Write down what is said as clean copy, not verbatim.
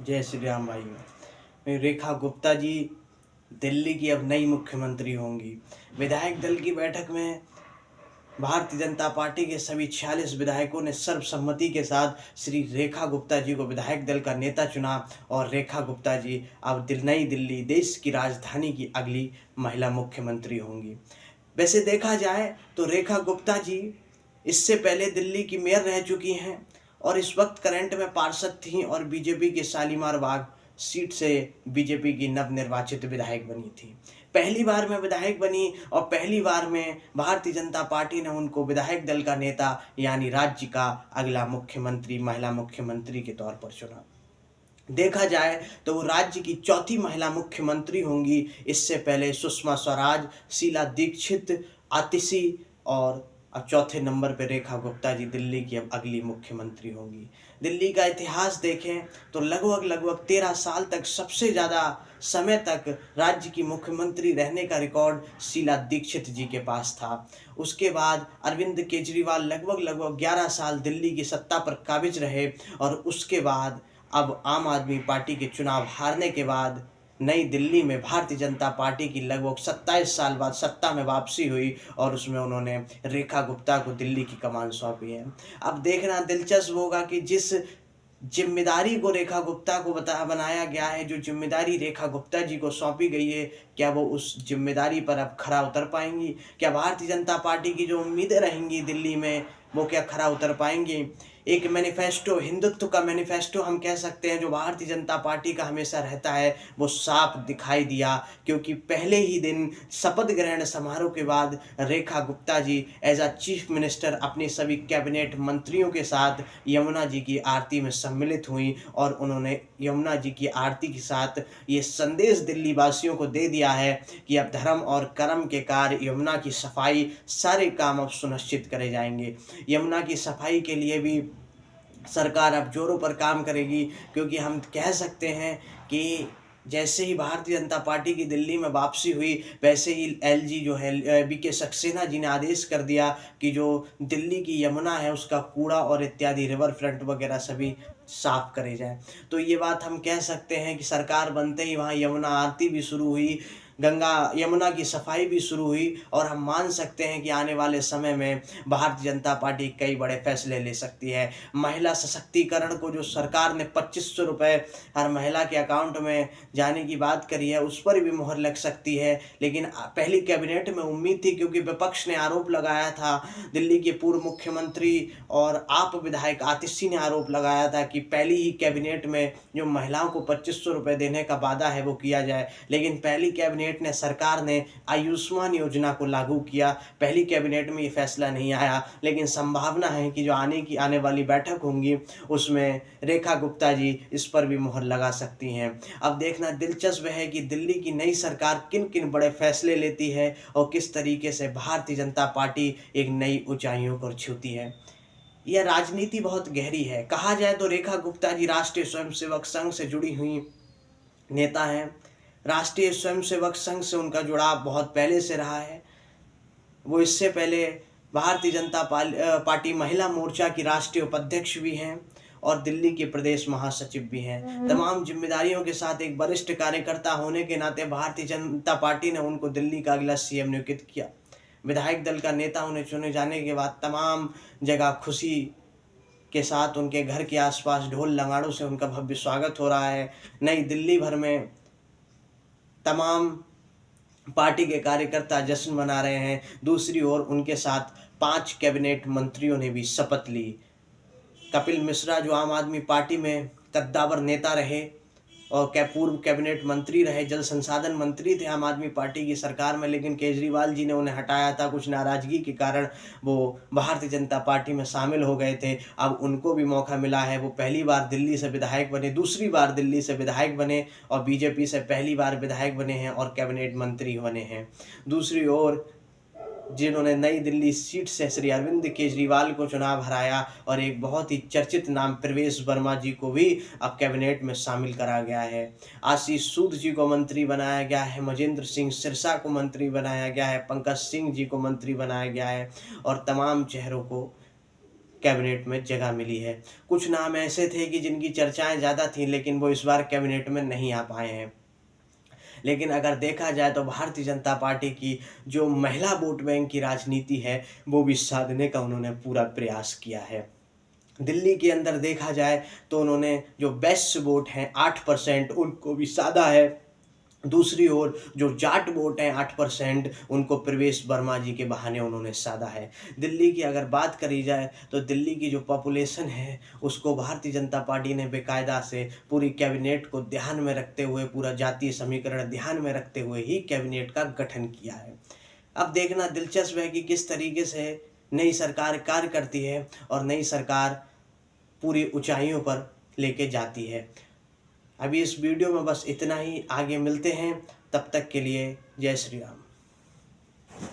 जय श्री राम भाइयों। रेखा गुप्ता जी दिल्ली की अब नई मुख्यमंत्री होंगी। विधायक दल की बैठक में भारतीय जनता पार्टी के सभी 46 विधायकों ने सर्वसम्मति के साथ श्री रेखा गुप्ता जी को विधायक दल का नेता चुना और रेखा गुप्ता जी अब नई दिल्ली देश की राजधानी की अगली महिला मुख्यमंत्री होंगी। वैसे देखा जाए तो रेखा गुप्ता जी इससे पहले दिल्ली की मेयर रह चुकी हैं और इस वक्त करंट में पार्षद थीं और बीजेपी के शालीमार बाग सीट से बीजेपी की नवनिर्वाचित विधायक बनी थी। पहली बार में विधायक बनी और पहली बार में भारतीय जनता पार्टी ने उनको विधायक दल का नेता यानी राज्य का अगला मुख्यमंत्री महिला मुख्यमंत्री के तौर पर चुना। देखा जाए तो वो राज्य की चौथी महिला मुख्यमंत्री होंगी। इससे पहले सुषमा स्वराज, शीला दीक्षित, आतिशी और अब चौथे नंबर पर रेखा गुप्ता जी दिल्ली की अब अगली मुख्यमंत्री होंगी। दिल्ली का इतिहास देखें तो लगभग 13 साल तक सबसे ज़्यादा समय तक राज्य की मुख्यमंत्री रहने का रिकॉर्ड शीला दीक्षित जी के पास था। उसके बाद अरविंद केजरीवाल लगभग 11 साल दिल्ली की सत्ता पर काबिज रहे और उसके बाद अब आम आदमी पार्टी के चुनाव हारने के बाद नई दिल्ली में भारतीय जनता पार्टी की लगभग 27 साल बाद सत्ता में वापसी हुई और उसमें उन्होंने रेखा गुप्ता को दिल्ली की कमान सौंपी है। अब देखना दिलचस्प होगा कि जिस जिम्मेदारी को रेखा गुप्ता को बनाया गया है, जो जिम्मेदारी रेखा गुप्ता जी को सौंपी गई है, क्या वो उस जिम्मेदारी पर अब खरा उतर पाएंगी? क्या भारतीय जनता पार्टी की जो उम्मीदें रहेंगी दिल्ली में वो क्या खरा उतर पाएंगी? एक मैनिफेस्टो, हिंदुत्व का मैनिफेस्टो हम कह सकते हैं, जो भारतीय जनता पार्टी का हमेशा रहता है, वो साफ दिखाई दिया। क्योंकि पहले ही दिन शपथ ग्रहण समारोह के बाद Rekha Gupta ji as a chief minister अपने सभी कैबिनेट मंत्रियों के साथ यमुना जी की आरती में सम्मिलित हुई और उन्होंने यमुना जी की आरती के साथ ये संदेश दिल्ली वासियों को दे दिया है कि अब धर्म और कर्म के कार्य, यमुना की सफाई, सारे काम अब सुनिश्चित करे जाएंगे। यमुना की सफाई के लिए भी सरकार अब जोरों पर काम करेगी, क्योंकि हम कह सकते हैं कि जैसे ही भारतीय जनता पार्टी की दिल्ली में वापसी हुई वैसे ही एलजी जो है बीके सक्सेना जी ने आदेश कर दिया कि जो दिल्ली की यमुना है उसका कूड़ा और इत्यादि रिवर फ्रंट वगैरह सभी साफ करे जाए। तो ये बात हम कह सकते हैं कि सरकार बनते ही वहाँ यमुना आरती भी शुरू हुई, गंगा यमुना की सफाई भी शुरू हुई और हम मान सकते हैं कि आने वाले समय में भारतीय जनता पार्टी कई बड़े फैसले ले सकती है। महिला सशक्तिकरण को जो सरकार ने 2500 रुपये हर महिला के अकाउंट में जाने की बात करी है, उस पर भी मुहर लग सकती है। लेकिन पहली कैबिनेट में उम्मीद थी, क्योंकि विपक्ष ने आरोप लगाया था, दिल्ली के पूर्व मुख्यमंत्री और आप विधायक आतिशी ने आरोप लगाया था कि पहली ही कैबिनेट में जो महिलाओं को 2500 रुपये देने का वादा है वो किया जाए। लेकिन पहली कैबिनेट ने सरकार ने आयुष्मान योजना को लागू किया। पहली कैबिनेट में ये फैसला नहीं आया, लेकिन संभावना है कि जो आने वाली बैठक होंगी उसमें रेखा गुप्ता जी इस पर भी मुहर लगा सकती हैं। अब देखना दिलचस्प है कि दिल्ली की नई सरकार किन किन बड़े फैसले लेती है और किस तरीके से भारतीय जनता पार्टी एक नई ऊंचाइयों पर छूती है। यह राजनीति बहुत गहरी है। कहा जाए तो रेखा गुप्ता जी राष्ट्रीय स्वयंसेवक संघ से जुड़ी हुई नेता हैं। राष्ट्रीय स्वयंसेवक संघ से उनका जुड़ाव बहुत पहले से रहा है। वो इससे पहले भारतीय जनता पार्टी महिला मोर्चा की राष्ट्रीय उपाध्यक्ष भी हैं और दिल्ली के प्रदेश महासचिव भी हैं। तमाम जिम्मेदारियों के साथ एक वरिष्ठ कार्यकर्ता होने के नाते भारतीय जनता पार्टी ने उनको दिल्ली का अगला सीएम नियुक्त किया। विधायक दल का नेता उन्हें चुने जाने के बाद तमाम जगह खुशी के साथ उनके घर के आसपास ढोल नगाड़ों से उनका भव्य स्वागत हो रहा है। नई दिल्ली भर में तमाम पार्टी के कार्यकर्ता जश्न मना रहे हैं। दूसरी ओर उनके साथ 5 कैबिनेट मंत्रियों ने भी शपथ ली। कपिल मिश्रा जो आम आदमी पार्टी में कद्दावर नेता रहे और पूर्व कैबिनेट मंत्री रहे, जल संसाधन मंत्री थे आम आदमी पार्टी की सरकार में, लेकिन केजरीवाल जी ने उन्हें हटाया था कुछ नाराजगी के कारण। वो भारतीय जनता पार्टी में शामिल हो गए थे। अब उनको भी मौका मिला है। वो पहली बार दिल्ली से विधायक बने, दूसरी बार दिल्ली से विधायक बने और बीजेपी से पहली बार विधायक बने हैं और कैबिनेट मंत्री बने हैं। दूसरी ओर जिन्होंने नई दिल्ली सीट से श्री अरविंद केजरीवाल को चुनाव हराया और एक बहुत ही चर्चित नाम प्रवेश वर्मा जी को भी अब कैबिनेट में शामिल करा गया है। आशीष सूद जी को मंत्री बनाया गया है, मजेंद्र सिंह सिरसा को मंत्री बनाया गया है, पंकज सिंह जी को मंत्री बनाया गया है और तमाम चेहरों को कैबिनेट में जगह मिली है। कुछ नाम ऐसे थे कि जिनकी चर्चाएं ज़्यादा थीं, लेकिन वो इस बार कैबिनेट में नहीं आ पाए हैं। लेकिन अगर देखा जाए तो भारतीय जनता पार्टी की जो महिला वोट बैंक की राजनीति है, वो भी साधने का उन्होंने पूरा प्रयास किया है। दिल्ली के अंदर देखा जाए तो उन्होंने जो बेस्ट वोट हैं 8%, उनको भी साधा है। दूसरी ओर जो जाट वोट हैं 8%, उनको प्रवेश वर्मा जी के बहाने उन्होंने साधा है। दिल्ली की अगर बात करी जाए तो दिल्ली की जो पॉपुलेशन है, उसको भारतीय जनता पार्टी ने बेकायदा से पूरी कैबिनेट को ध्यान में रखते हुए, पूरा जातीय समीकरण ध्यान में रखते हुए ही कैबिनेट का गठन किया है। अब देखना दिलचस्प है कि किस तरीके से नई सरकार कार्य करती है और नई सरकार पूरी ऊंचाइयों पर लेके जाती है। अभी इस वीडियो में बस इतना ही, आगे मिलते हैं, तब तक के लिए जय श्री राम।